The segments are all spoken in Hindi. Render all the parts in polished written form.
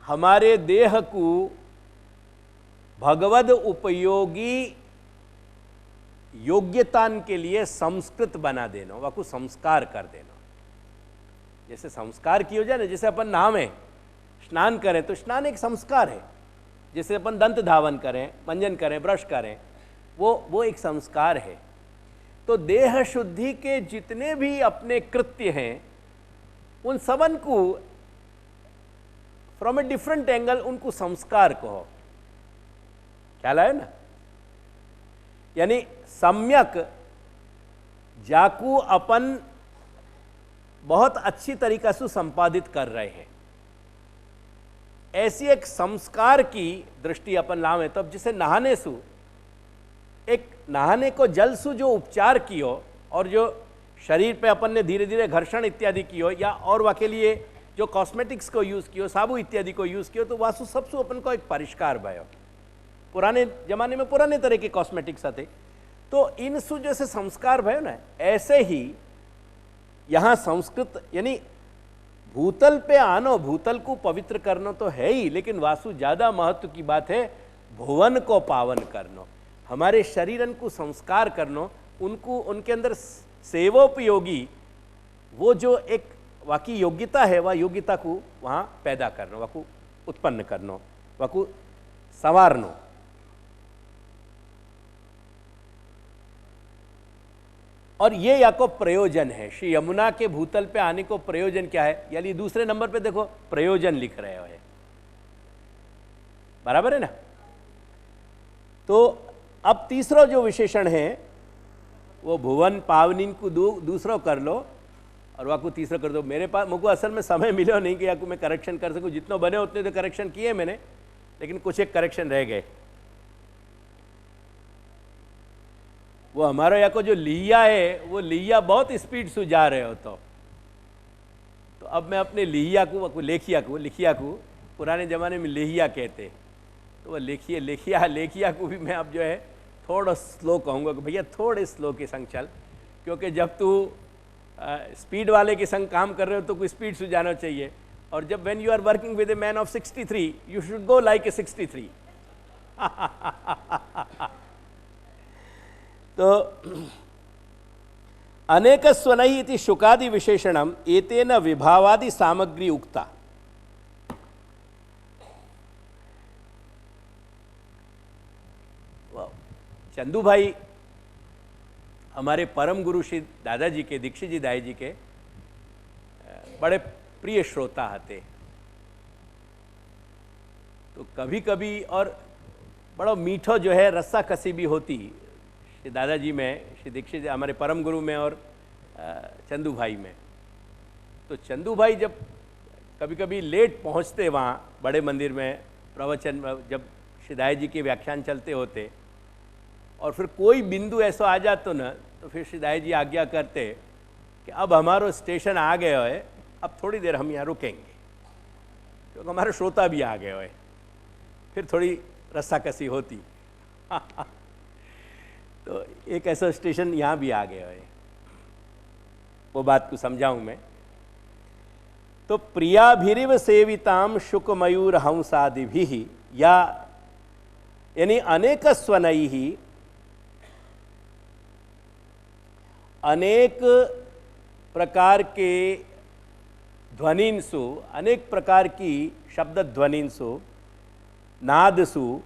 हमारे देह को भगवद उपयोगी योग्यतान के लिए संस्कृत बना देना, वाकु संस्कार कर देना। जैसे संस्कार की हो जाए ना, जैसे अपन नहावें, स्नान करें तो स्नान एक संस्कार है। जैसे अपन दंत धावन करें, मंजन करें, ब्रश करें, वो एक संस्कार है। तो देह शुद्धि के जितने भी अपने कृत्य हैं, उन सबन को फ्रॉम ए डिफरेंट एंगल उनको संस्कार कहो। ख्याल आया ना? यानी सम्यक जाकू अपन बहुत अच्छी तरीका से संपादित कर रहे हैं, ऐसी एक संस्कार की दृष्टि अपन लावे। तो अब जैसे नहाने सु, एक नहाने को जल सु जो उपचार कियो और जो शरीर पे अपन ने धीरे धीरे घर्षण इत्यादि कियो, या और वाके लिए जो कॉस्मेटिक्स को यूज कियो, साबु इत्यादि को यूज कियो, तो वासु सबसु अपन को एक परिष्कार भयो। पुराने जमाने में पुराने तरह के कॉस्मेटिक्स आते, तो इन सु जैसे संस्कार भयो ना, ऐसे ही यहाँ संस्कृत यानी भूतल पे आनो, भूतल को पवित्र करना तो है ही, लेकिन वासु ज्यादा महत्व की बात है भुवन को पावन करना, हमारे शरीरन को संस्कार करना, उनको उनके अंदर सेवोपयोगी वो जो एक वाकी योग्यता है, वह योग्यता को वहाँ पैदा करना, वाकू उत्पन्न करना, वाकू संवारना। और ये या को प्रयोजन है। श्री यमुना के भूतल पे आने को प्रयोजन क्या है? यानी दूसरे नंबर पे देखो प्रयोजन लिख रहे हो, बराबर है ना? तो अब तीसरा जो विशेषण है वो भुवन पावनीन को दूसरा कर लो और वाकू तीसरा कर दो। मेरे पास मुझको असल में समय मिला नहीं कि याकू मैं करेक्शन कर सकूं। जितने बने उतने तो करेक्शन किए मैंने, लेकिन कुछ एक करेक्शन रह गए। वो हमारा या को जो लिया है, वो लिया बहुत स्पीड से जा रहे हो। तो अब मैं अपने लिया को लिखिया को पुराने ज़माने में लेहिया कहते, तो वह लेखिया को भी मैं अब जो है थोड़ा स्लो कहूँगा कि भैया थोड़े स्लो के संग चल, क्योंकि जब तू स्पीड वाले के संग काम कर रहे हो तो कोई स्पीड से जाना चाहिए। और जब when you are working with a man of 63, you should go like a 63। तो अनेक स्वनई इति शुकादि विशेषणम एतेन विभावादि सामग्री उक्ता। चंदू भाई हमारे परम गुरु श्री दादाजी के, दीक्षित जी दाई जी के बड़े प्रिय श्रोता हते। तो कभी कभी और बड़ा मीठो जो है रस्सा कसी भी होती श्री दादाजी में, श्री दीक्षित हमारे परम गुरु में और चंदू भाई में। तो चंदू भाई जब कभी कभी लेट पहुंचते वहाँ बड़े मंदिर में प्रवचन, जब श्री दाई जी के व्याख्यान चलते होते, और फिर कोई बिंदु ऐसा आ जातो न, तो फिर श्री दाई जी आज्ञा करते कि अब हमारो स्टेशन आ गया है, अब थोड़ी देर हम यहाँ रुकेंगे, क्योंकि हमारे श्रोता भी आ गए है। फिर थोड़ी रस्साकसी होती। तो एक ऐसा स्टेशन यहाँ भी आ गया है, वो बात को समझाऊं मैं। तो प्रियाभिरिव सेविताम शुक मयूर हंसादिभिः, या यानी अनेक स्वनैः, अनेक प्रकार के ध्वनिंसु, अनेक प्रकार की शब्द ध्वनिंसु, नादसु,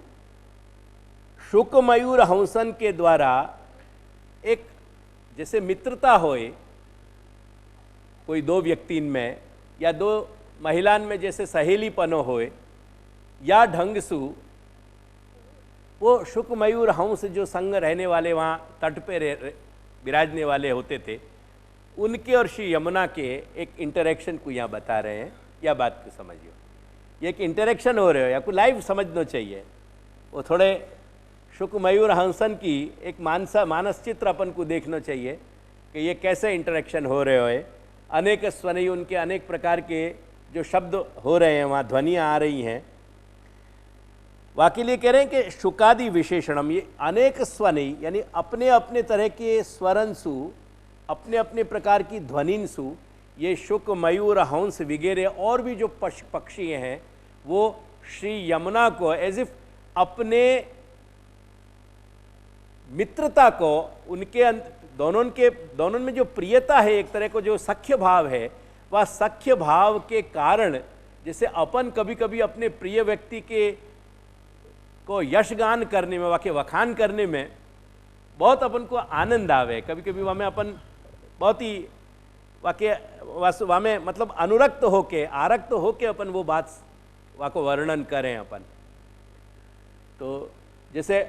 शुक मयूर हंसन के द्वारा एक जैसे मित्रता होए कोई दो व्यक्ति में, या दो महिलान में जैसे सहेलीपनो होए, या ढंग सु वो शुक मयूर हंस जो संग रहने वाले वहाँ तट पे विराजने वाले होते थे, उनके और श्री यमुना के एक इंटरेक्शन को यहाँ बता रहे हैं। या बात को समझिए, ये एक इंटरेक्शन हो रहे हो, या को लाइव समझना चाहिए। वो थोड़े शुक मयूर हंसन की एक मानस चित्र अपन को देखना चाहिए कि ये कैसे इंटरेक्शन हो रहे हो। अनेक स्वनई, उनके अनेक प्रकार के जो शब्द हो रहे हैं, वहाँ ध्वनियाँ आ रही हैं। वाकई लिए कह रहे हैं कि शुकादि विशेषणम, ये अनेक स्वनई यानी अपने अपने तरह के स्वरंसु, अपने अपने प्रकार की ध्वनिंसु, ये शुक मयूर हंस वगैरह और भी जो पक्षी हैं, वो श्री यमुना को एज इफ अपने मित्रता को, उनके दोनों में जो प्रियता है, एक तरह को जो सख्य भाव है, वह सख्य भाव के कारण जैसे अपन कभी कभी अपने प्रिय व्यक्ति के को यशगान करने में, वाक्य वखान करने में बहुत अपन को आनंद आवे, कभी कभी वहाँ में अपन बहुत ही वाक्य वहाँ में मतलब अनुरक्त होके, आरक्त होके अपन वो बात वहाँ को वर्णन करें अपन। तो जैसे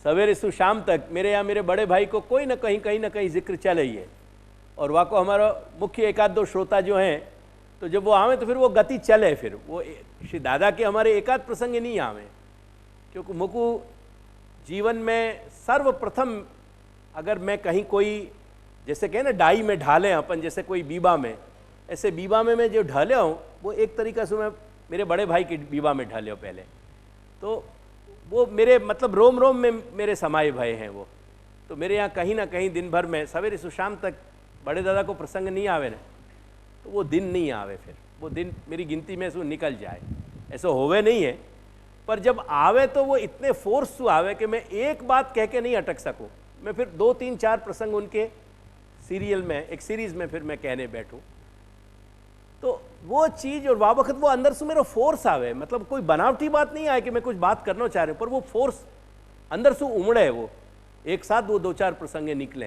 सवेरे से शाम तक मेरे या मेरे बड़े भाई को कोई ना कहीं जिक्र चले ही है, और वहाँ को हमारा मुख्य एक आध दो श्रोता जो हैं, तो जब वो आवे तो फिर वो गति चले, फिर वो श्री दादा के हमारे एक आध प्रसंग नहीं आवे, क्योंकि मुकु जीवन में सर्वप्रथम अगर मैं कहीं कोई जैसे कहे ना डाई में ढालें अपन, जैसे कोई बीबा में, ऐसे बीबा में मैं जो ढले हूँ वो एक तरीका से मैं मेरे बड़े भाई की बीबा में ढले हूँ पहले, तो वो मेरे मतलब रोम रोम में मेरे समाये भय हैं वो। तो मेरे यहाँ कहीं ना कहीं दिन भर में सवेरे से शाम तक बड़े दादा को प्रसंग नहीं आवे ना, तो वो दिन नहीं आवे, फिर वो दिन मेरी गिनती में से निकल जाए, ऐसा होवे नहीं है, पर जब आवे तो वो इतने फोर्स से आवे कि मैं एक बात कह के नहीं अटक सकूं, मैं फिर 2 3 4 प्रसंग उनके सीरियल में, एक सीरीज में फिर मैं कहने बैठूं, तो वो चीज़ और वह वक्त वो अंदर से मेरा फोर्स आवे, मतलब कोई बनावटी बात नहीं आए कि मैं कुछ बात करना चाह रहा हूँ, पर वो फोर्स अंदर से उमड़े, वो एक साथ वो 2 4 प्रसंगे निकले।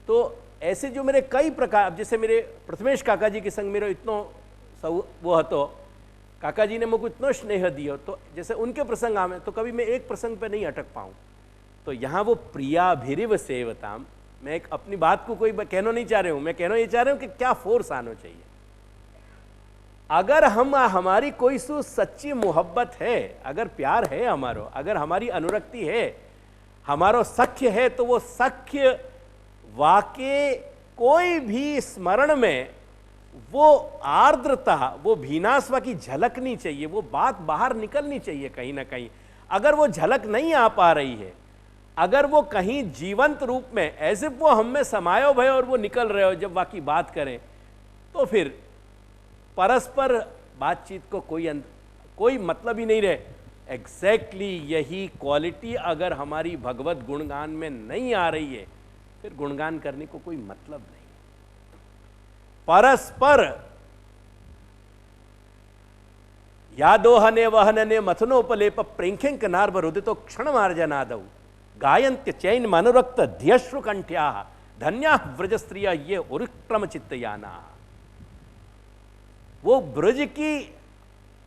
तो ऐसे जो मेरे कई प्रकार, जैसे मेरे प्रथमेश काका जी के संग मेरा इतना वो हतो, काका जी ने मुझको इतना स्नेह दिया, तो जैसे उनके प्रसंग आवे तो कभी मैं एक प्रसंग पे नहीं अटक पाऊँ। तो यहाँ वो प्रियाभिरिव सेवताम, मैं एक अपनी बात को कोई कहना नहीं चाह रहा हूँ, मैं कहना ये चाह रहा हूँ कि क्या फोर्स आना चाहिए। अगर हमारी कोई सु सच्ची मोहब्बत है, अगर प्यार है हमारो, अगर हमारी अनुरक्ति है, हमारो सख्य है, तो वो सख्य वाके कोई भी स्मरण में वो आर्द्रता, वो भीनास्वा की झलकनी चाहिए, वो बात बाहर निकलनी चाहिए कहीं ना कहीं। अगर वो झलक नहीं आ पा रही है, अगर वो कहीं जीवंत रूप में एज इफ वो हम में समायो भय और वो निकल रहे हो जब वाकी बात करें, तो फिर परस्पर बातचीत को कोई मतलब ही नहीं रहे। एग्जैक्टली यही क्वालिटी अगर हमारी भगवत गुणगान में नहीं आ रही है, फिर गुणगान करने को कोई मतलब नहीं। परस्पर यादोहने वहनने मथनोपलेप प्रेंखें नार बरुदे तो क्षण मार्जनादौ गायंत्य चैन मनोरक्त ध्यश्रु कंठ्या धन्या व्रज स्त्रिया ये उरुक्रम चित्तयाना। वो ब्रज की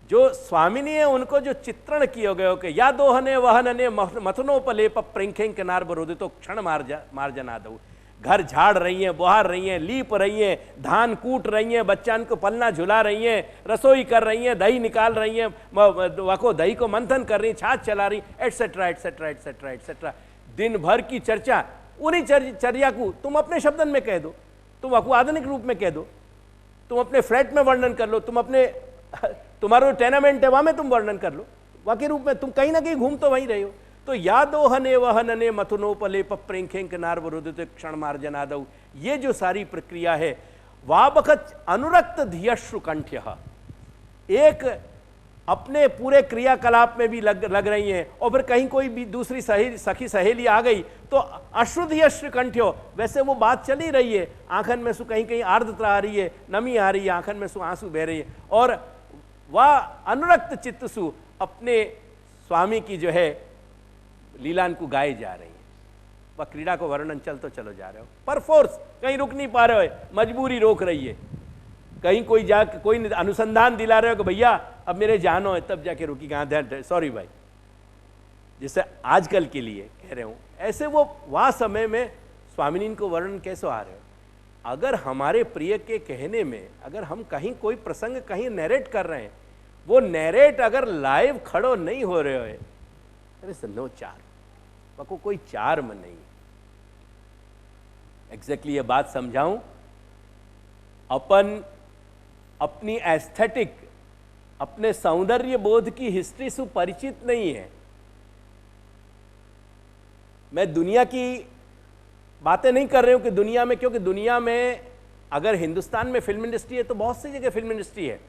जो स्वामिनी है, उनको जो चित्रण किए गए हो कि या दोहने वहनने मथनोपलेप प्रेंखें नार बरुदे तो क्षण मार्जनादौ। घर झाड़ रही हैं, बुहार रही हैं, लीप रही हैं, धान कूट रही हैं, बच्चान को पलना झुला रही हैं, रसोई कर रही हैं, दही निकाल रही हैं, वाको दही को मंथन कर रही हैं, छाछ चला रही, एटसेट्रा एटसेट्रा एटसेट्रा एटसेट्रा। दिन भर की चर्चा उन्हीं चर्या को तुम अपने शब्दन में कह दो, तुम वाको आधुनिक रूप में कह दो, तुम अपने फ्लैट में वर्णन कर लो, तुम अपने तुम्हारा टेनामेंट है वहां में तुम वर्णन कर लो, वाकई रूप में तुम कहीं ना कहीं घूम तो वहीं रहे हो। तो यादोहने वहनने मथुनोपलेप प्रेंखें नारवरुदित क्षण मार्जनादौ, ये जो सारी प्रक्रिया है वाबखत अनुरक्त धियश्रु कंठ्य, एक अपने पूरे क्रियाकलाप में भी लग रही हैं, और फिर कहीं कोई भी दूसरी सखी सहेली आ गई तो अश्रुधियश्रु कंठ्यो, वैसे वो बात चली रही है, आंखन में सु कहीं कहीं आर्द्रता आ रही है, नमी आ रही है, आंखन में सु आंसू बह रही है, और वह अनुरक्त चित्त सु अपने स्वामी की जो है लीलान को गाए जा रही है। वह क्रीड़ा को वर्णन चलो जा रहे हो, पर फोर्स कहीं रुक नहीं पा रहे हो, मजबूरी रोक रही है, कहीं कोई कोई अनुसंधान दिला रहे हो कि भैया अब मेरे जानो है, तब जाके रुकी, कहाँ सॉरी भाई, जैसे आजकल के लिए कह रहे हूं, ऐसे वो वह समय में स्वामिनी को वर्णन कैसे आ रहे हो। अगर हमारे प्रिय के कहने में अगर हम कहीं कोई प्रसंग कहीं नैरेट कर रहे हैं, वो नैरेट अगर लाइव खड़ो नहीं हो रहे हो, नो चार, वको कोई चार्म नहीं। एग्जैक्टली ये बात समझाऊं, अपन अपनी एस्थेटिक, अपने सौंदर्य बोध की हिस्ट्री से परिचित नहीं है। मैं दुनिया की बातें नहीं कर रही हूं कि दुनिया में, क्योंकि दुनिया में अगर हिंदुस्तान में फिल्म इंडस्ट्री है तो बहुत सी जगह फिल्म इंडस्ट्री है,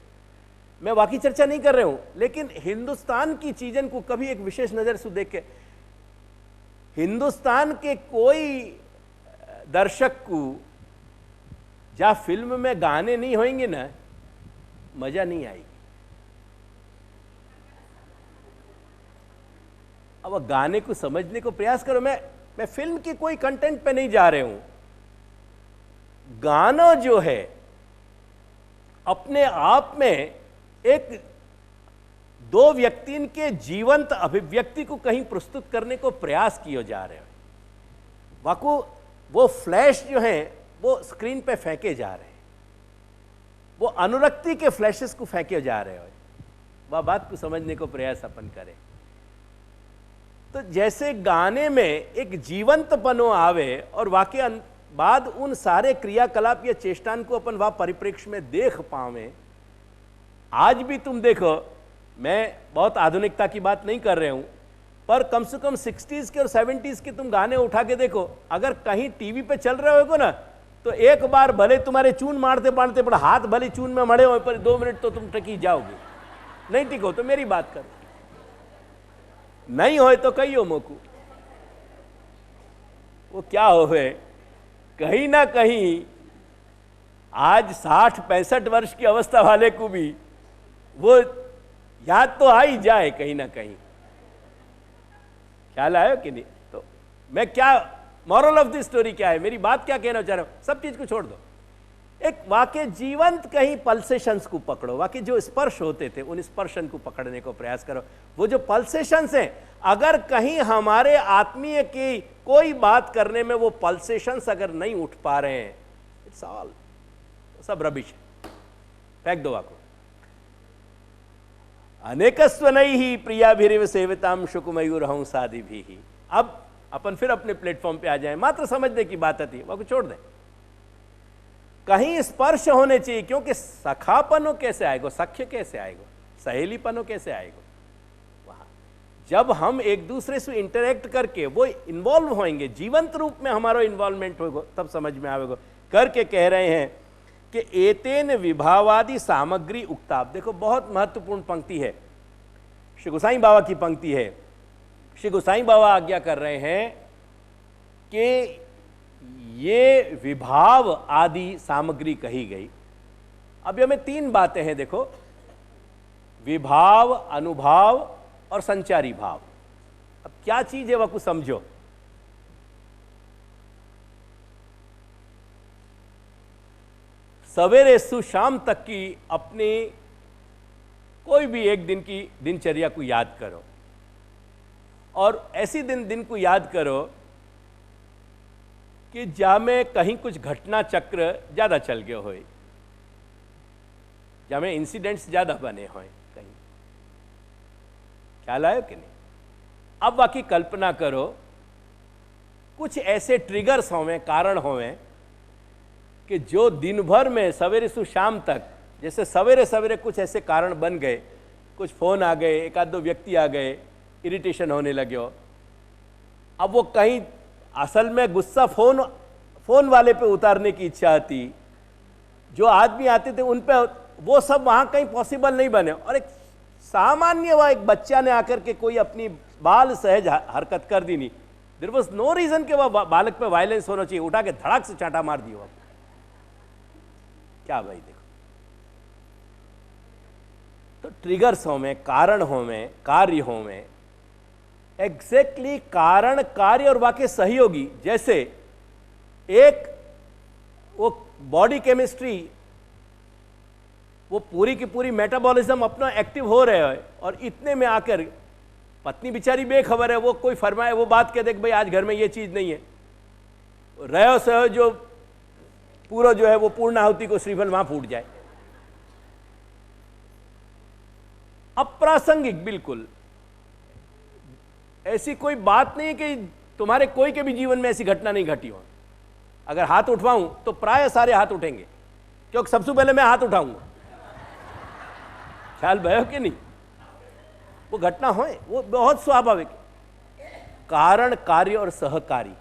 मैं बाकी चर्चा नहीं कर रहा हूं, लेकिन हिंदुस्तान की चीजन को कभी एक विशेष नजर से देख के, हिंदुस्तान के कोई दर्शक को जहां फिल्म में गाने नहीं होंगे ना, मजा नहीं आएगी। अब गाने को समझने को प्रयास करो। मैं फिल्म की कोई कंटेंट पे नहीं जा रहे हूं। गाना जो है अपने आप में एक दो व्यक्ति के जीवंत अभिव्यक्ति को कहीं प्रस्तुत करने को प्रयास किए जा रहे हैं। वाकू वो फ्लैश जो है वो स्क्रीन पे फेंके जा रहे हैं, वो अनुरक्ति के फ्लैशेस को फेंके जा रहे हैं। वह बात को समझने को प्रयास अपन करें तो जैसे गाने में एक जीवंतपनो आवे और वाकई बाद उन सारे क्रियाकलाप या चेष्टान को अपन वह परिप्रेक्ष्य में देख पावे। आज भी तुम देखो, मैं बहुत आधुनिकता की बात नहीं कर रहे हूं, पर कम से कम 60s के और 70s के तुम गाने उठा के देखो, अगर कहीं टीवी पे चल रहे हो ना तो एक बार भले तुम्हारे चून मारते मारते पर हाथ भले चून में मड़े हो, पर 2 मिनट तो तुम टकी जाओगे। नहीं टिको तो मेरी बात करो, नहीं हो तो कहियो मोकू। वो क्या हो है, कहीं ना कहीं आज 60-65 वर्ष की अवस्था वाले को भी वो याद तो आ ही जाए कहीं ना कहीं। ख्याल आयो कि नहीं? तो मैं क्या, मॉरल ऑफ द स्टोरी क्या है, मेरी बात क्या कहना चाह रहा हूं, सब चीज को छोड़ दो। एक वाकई जीवंत कहीं पल्सेशंस को पकड़ो, वाकई जो स्पर्श होते थे उन स्पर्शन को पकड़ने को प्रयास करो। वो जो पल्सेशंस हैं, अगर कहीं हमारे आत्मीय की कोई बात करने में वो पल्सेशंस अगर नहीं उठ पा रहे हैं, इट्स ऑल सब रबिश, फेंक दो वाको। अनेकस्व नहीं ही प्रियाभिरिव सेविताम शुकमयूर हंसादि भी ही। अब अपन फिर अपने प्लेटफॉर्म पे आ जाए, मात्र समझने की बात आती है, वो छोड़ दें। कहीं स्पर्श होने चाहिए, क्योंकि सखापनो कैसे आएगा, सख्य कैसे आएगा, सहेलीपनो कैसे आएगा। वहां जब हम एक दूसरे से इंटरेक्ट करके वो इन्वॉल्व होंगे, जीवंत रूप में हमारा इन्वॉल्वमेंट होगा, तब समझ में आएगा। करके कह रहे हैं कि एतेन विभावादि सामग्री उक्ताप। देखो बहुत महत्वपूर्ण पंक्ति है, श्री गोसाई बाबा की पंक्ति है। श्री गोसाई बाबा आज्ञा कर रहे हैं कि ये विभाव आदि सामग्री कही गई। अब हमें 3 बातें हैं, देखो, विभाव, अनुभाव और संचारी भाव। अब क्या चीज है वह कुछ समझो। सवेरे से शाम तक की अपनी कोई भी एक दिन की दिनचर्या को याद करो, और ऐसी दिन को याद करो कि जा में कहीं कुछ घटना चक्र ज्यादा चल गए हो, जा में इंसिडेंट्स ज्यादा बने हो कहीं। ख्याल आयो कि नहीं? अब बाकी कल्पना करो कुछ ऐसे ट्रिगर्स होवें, कारण होवें कि जो दिन भर में सवेरे से शाम तक, जैसे सवेरे सवेरे कुछ ऐसे कारण बन गए, कुछ फोन आ गए, एक आध दो व्यक्ति आ गए, इरिटेशन होने लगे हो। अब वो कहीं असल में गुस्सा फोन वाले पे उतारने की इच्छा आती, जो आदमी आते थे उन पे, वो सब वहां कहीं पॉसिबल नहीं बने। और एक सामान्य वह एक बच्चा ने आकर के कोई अपनी बाल सहज हरकत कर दी नहीं, देयर वाज नो रीजन कि वह बालक पे वायलेंस होना चाहिए, उठा के धड़ाक से चांटा मार दिया। क्या भाई, देखो तो ट्रिगर्स हो में, कारण हो में, कार्य हो में, एग्जैक्टली कारण, कार्य और वाकई सहयोगी। जैसे एक वो बॉडी केमिस्ट्री, वो पूरी की पूरी मेटाबॉलिज्म अपना एक्टिव हो रहे है, और इतने में आकर पत्नी बेचारी बेखबर है, वो कोई फरमाए, वो बात कह दे कि भाई आज घर में ये चीज नहीं है, रहो सहो जो पूरा जो है वो पूर्णाहुति को श्रीफल वहां फूट जाए। अप्रासंगिक, बिल्कुल ऐसी कोई बात नहीं कि तुम्हारे कोई के भी जीवन में ऐसी घटना नहीं घटी हो। अगर हाथ उठवाऊं तो प्राय सारे हाथ उठेंगे, क्योंकि सबसे पहले मैं हाथ उठाऊंगा। ख्याल भयो कि नहीं? वो घटना हो, वो बहुत स्वाभाविक। कारण, कार्य और सहकारी।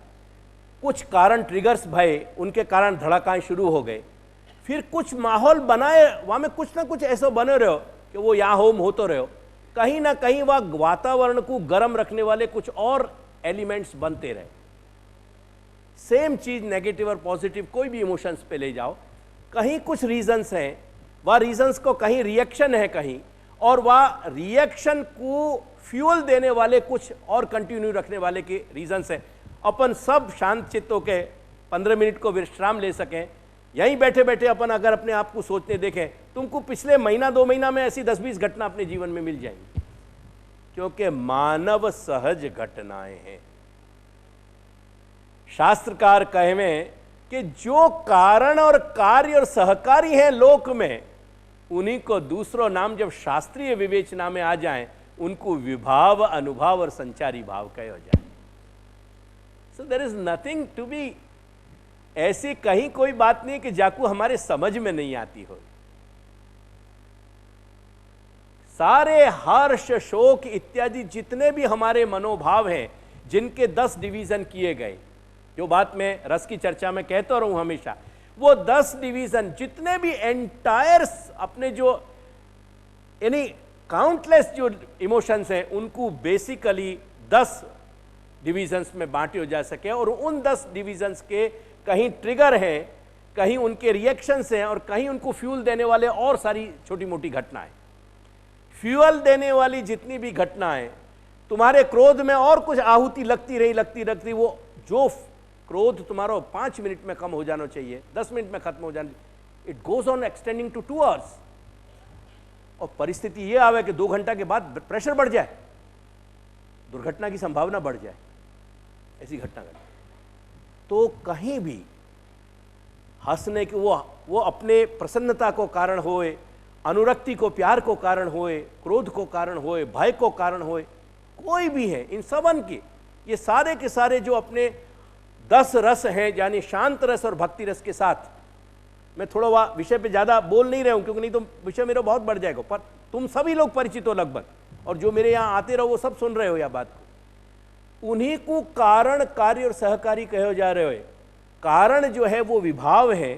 कुछ कारण ट्रिगर्स भय, उनके कारण धड़काएं शुरू हो गए, फिर कुछ माहौल बनाए, वहां में कुछ ना कुछ ऐसा बने रहो कि वो यहाँ होम हो तो रहो, कहीं ना कहीं वह वातावरण को गर्म रखने वाले कुछ और एलिमेंट्स बनते रहे। सेम चीज नेगेटिव और पॉजिटिव कोई भी इमोशंस पे ले जाओ, कहीं कुछ रीजंस हैं, वह रीजंस को कहीं रिएक्शन है कहीं, और वह रिएक्शन को फ्यूल देने वाले कुछ और कंटिन्यू रखने वाले के रीजंस हैं। अपन सब शांत चित्त होकर 15 मिनट को विश्राम ले सकें, यहीं बैठे बैठे अपन अगर अपने आप को सोचने देखें, तुमको पिछले महीना 2 महीना में ऐसी 10-20 घटना अपने जीवन में मिल जाएंगी, क्योंकि मानव सहज घटनाएं हैं। शास्त्रकार कहें कि जो कारण और कार्य और सहकारी हैं लोक में, उन्हीं को दूसरों नाम जब शास्त्रीय विवेचना में आ जाएं, उनको विभाव, अनुभाव और संचारी भाव कहे हो जाए। So there is nothing to be, ऐसी कहीं कोई बात नहीं कि जाकू हमारे समझ में नहीं आती हो। सारे हर्ष, शोक इत्यादि जितने भी हमारे मनोभाव हैं, जिनके 10 डिवीजन किए गए, जो बात मैं रस की चर्चा में कहता रहूं हमेशा, वो 10 डिवीजन जितने भी एंटायर अपने जो यानी काउंटलेस जो इमोशंस हैं, उनको बेसिकली 10 डिवीजन्स में बांटे हो जा सके। और उन 10 डिवीजन्स के कहीं ट्रिगर हैं, कहीं उनके रिएक्शंस हैं, और कहीं उनको फ्यूल देने वाले और सारी छोटी मोटी घटनाएं। फ्यूल देने वाली जितनी भी घटनाएं, तुम्हारे क्रोध में और कुछ आहुति लगती रही, वो जो क्रोध तुम्हारा 5 मिनट में कम हो जाना चाहिए, 10 मिनट में खत्म हो जाना, it goes on extending to 2 hours. और परिस्थिति ये आवे कि 2 घंटा के बाद प्रेशर बढ़ जाए, दुर्घटना की संभावना बढ़ जाए, ऐसी घटना घटे। तो कहीं भी हंसने के वो अपने प्रसन्नता को कारण होए, अनुरक्ति को, प्यार को कारण होए, क्रोध को कारण होए, भय को कारण होए, कोई भी है, इन सबन के ये सारे के सारे जो अपने 10 रस हैं, यानी शांत रस और भक्ति रस के साथ, मैं थोड़ा वह विषय पे ज़्यादा बोल नहीं रहा हूँ, क्योंकि नहीं तो विषय मेरा बहुत बढ़ जाएगा, पर तुम सभी लोग परिचित हो लगभग, और जो मेरे यहाँ आते रहो वो सब सुन रहे हो यह बात को। उन्हीं को कारण, कार्य और सहकारी कहे जा रहे हो। कारण जो है वो विभाव है,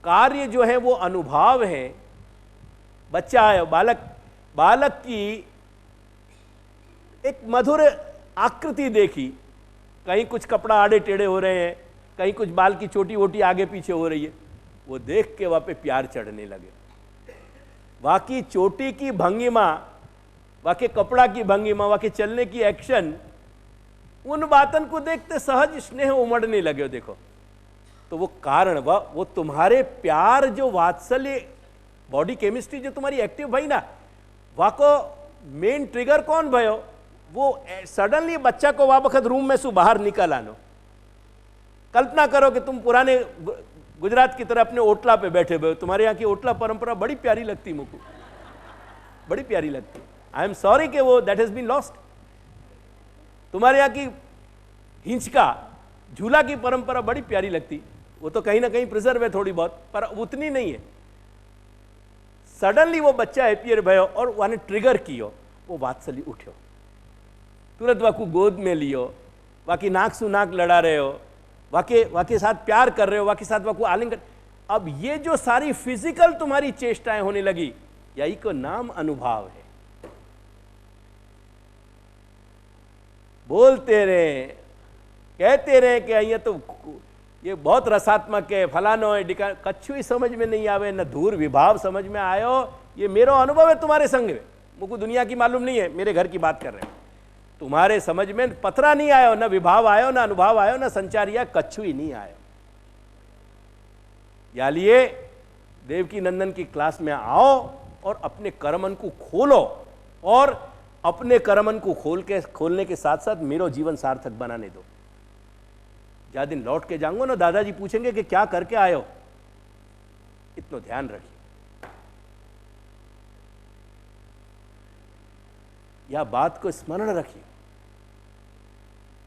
कार्य जो है वो अनुभाव है। बच्चा है, बालक की एक मधुर आकृति देखी, कहीं कुछ कपड़ा आड़े टेढ़े हो रहे हैं, कहीं कुछ बाल की छोटी वोटी आगे पीछे हो रही है, वो देख के वहां पे प्यार चढ़ने लगे। वाकई चोटी की भंगिमा, वाकई कपड़ा की भंगिमा, वाकई चलने की एक्शन, उन बातन को देखते सहज स्नेह उमड़ने लगे। देखो तो वो कारण, वो तुम्हारे प्यार जो वात्सल्य, बॉडी केमिस्ट्री जो तुम्हारी एक्टिव भई ना, वाको मेन ट्रिगर कौन भयो, वो सडनली बच्चा को वहां वक्त रूम में से बाहर निकल आनो। कल्पना करो कि तुम पुराने गुजरात की तरह अपने ओटला पे बैठे हुए हो, तुम्हारे यहाँ की ओटला परंपरा बड़ी प्यारी लगती, मुझको बड़ी प्यारी लगती। आई एम सॉरी कि वो दैट हैज बीन लॉस्ट। तुम्हारे यहाँ की हिंचका झूला की परंपरा बड़ी प्यारी लगती, वो तो कहीं ना कहीं प्रिजर्व है थोड़ी बहुत, पर उतनी नहीं है। सडनली वो बच्चा एपियर भयो और वाने ट्रिगर कियो, वो वात्सल्य उठ्यो, तुरंत वाकू गोद में लियो, वाकी नाक सु नाक लड़ा रहे हो, वाके साथ प्यार कर रहे हो, वाके साथ वाकू आलिंगन। अब ये जो सारी फिजिकल तुम्हारी चेष्टाएं होने लगी, यही को नाम अनुभाव है। बोलते रहे, कहते रहे कि ये तो ये बहुत रसात्मक है, फलानो है, डिका, कच्छु ही समझ में नहीं आवे, न धूर विभाव समझ में आयो। ये मेरा अनुभव है तुम्हारे संग में, मुझको दुनिया की मालूम नहीं है, मेरे घर की बात कर रहे हैं। तुम्हारे समझ में पथरा नहीं आयो, न विभाव आयो, न अनुभव आयो, न संचारिया, कच्छु ही नहीं आयो। या लिए देवकी नंदन की क्लास में आओ और अपने कर्मन को खोलो, और अपने कर्मन को खोलने के साथ साथ मेरा जीवन सार्थक बनाने दो। ज्यादा दिन लौट के जाऊंगा ना, दादाजी पूछेंगे कि क्या करके आए हो, इतना ध्यान रखिए, यह बात को स्मरण रखिए।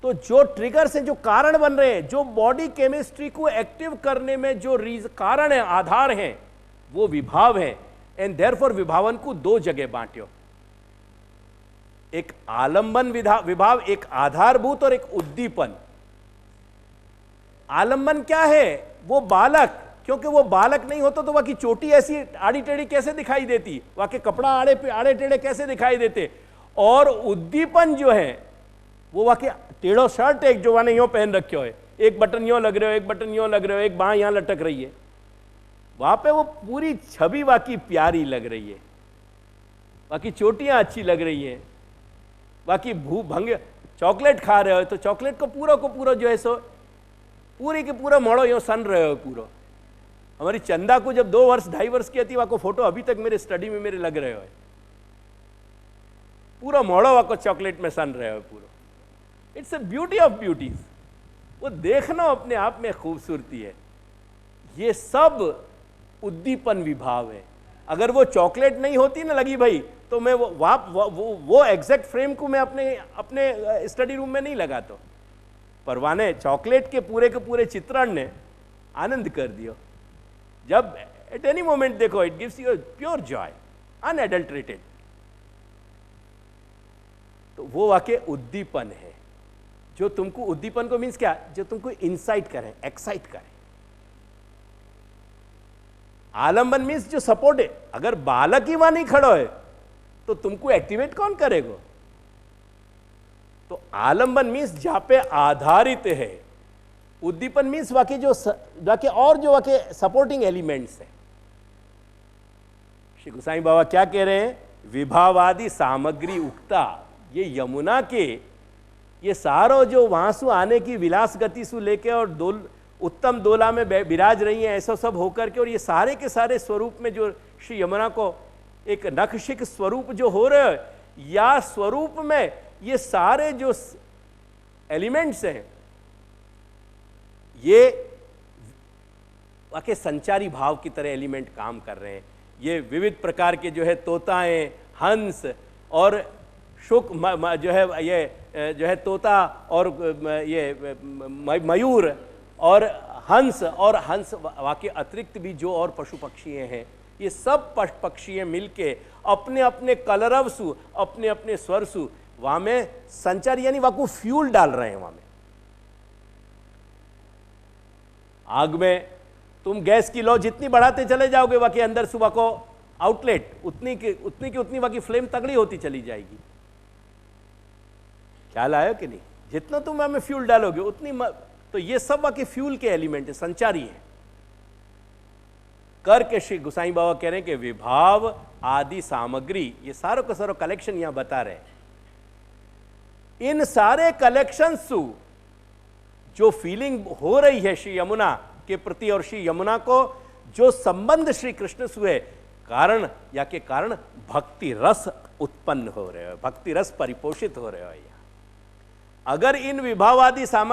तो जो ट्रिगर से जो कारण बन रहे हैं, जो बॉडी केमिस्ट्री को एक्टिव करने में जो कारण है, आधार है, वो विभाव है। एंड देयरफॉर विभावन को 2 जगह बांटियो, एक आलंबन विभाव, एक आधारभूत और एक उद्दीपन। आलंबन क्या है, वो बालक क्योंकि वो बालक नहीं होता तो वहाँ की चोटी ऐसी आड़ी टेढ़ी कैसे दिखाई देती, वहाँ के कपड़ा आड़े टेढ़े कैसे दिखाई देते, और उद्दीपन जो है वो वहाँ के टेढ़ो शर्ट एक जो वहाँ यूँ पहन रखे हो, एक बटन यूँ लग रहे हो, एक बटन यूँ लग रहे हो, एक बाँह यहाँ लटक रही है, वहाँ पे वो पूरी छवि वहाँ की प्यारी लग रही है, वहाँ की चोटियाँ अच्छी लग रही हैं, वहाँ की भंग चॉकलेट खा रहे हो तो चॉकलेट को पूरा जो है सो पूरी के पूरा मोड़ो यूँ सन रहे हो पूरा। हमारी चंदा को जब 2 वर्ष 2.5 वर्ष की थी वहाँ को फोटो अभी तक मेरे स्टडी में मेरे लग रहे हो, पूरा मोड़ो वहाँ को चॉकलेट में सन रहे हो पूरा। It's a beauty of beauties, वो देखना अपने आप में खूबसूरती है। ये सब उद्दीपन विभाव है। अगर वो चॉकलेट नहीं होती ना लगी भाई तो मैं वो एग्जैक्ट फ्रेम को मैं अपने स्टडी रूम में नहीं लगाता, परवाने चॉकलेट के पूरे चित्रण ने आनंद कर दियो। जब एट एनी मोमेंट देखो it gives you pure joy unadulterated, तो वो वाकई उद्दीपन है जो तुमको, उद्दीपन को मीन्स क्या, जो तुमको इंसाइट करे, एक्साइट करे। आलंबन मीन्स जो सपोर्ट है, अगर बालक ही वहां नहीं खड़ो है तो तुमको एक्टिवेट कौन करेगा। तो आलंबन मीन्स जहां पे आधारित है, उद्दीपन मीन्स वाकई जो वाकई और जो वाकई सपोर्टिंग एलिमेंट्स है। श्री गोसाई बाबा क्या कह रहे हैं, विभावादि सामग्री उक्ता, ये यमुना के ये सारो जो वहां से आने की विलास गति से लेके और उत्तम दोला में विराज रही है ऐसा सब होकर के, और ये सारे के सारे स्वरूप में जो श्री यमुना को एक नखशिक स्वरूप जो हो रहे हैं, या स्वरूप में ये सारे जो एलिमेंट्स हैं ये वाकई संचारी भाव की तरह एलिमेंट काम कर रहे हैं। ये विविध प्रकार के जो है तोताएं, हंस और शुक जो है, ये जो है तोता और ये मयूर और हंस वाकई अतिरिक्त भी जो और पशु पक्षी हैं, ये सब पक्षी मिलके अपने अपने कलरव सु, अपने अपने स्वर सु वहां में संचार यानी वहां को फ्यूल डाल रहे हैं। वहां में आग में तुम गैस की लो जितनी बढ़ाते चले जाओगे वहां के अंदर सुबह को आउटलेट उतनी की वहां की फ्लेम तगड़ी होती चली जाएगी। ख्याल आया कि नहीं, जितना तुम हमें फ्यूल डालोगे उतनी तो ये सब वहां के फ्यूल के एलिमेंट है, संचारी है। करके श्री गोसाई बाबा कह रहे हैं कि विभाव आदि सामग्री, ये सारों का सारों कलेक्शन यहां बता रहे हैं। इन सारे कलेक्शन से जो फीलिंग हो रही है श्री यमुना के प्रति और श्री यमुना को जो संबंध श्री कृष्ण से है, कारण या के कारण भक्ति रस उत्पन्न हो रहे हो, भक्ति रस परिपोषित हो रहे हो। अगर इन विभावादि सामग्री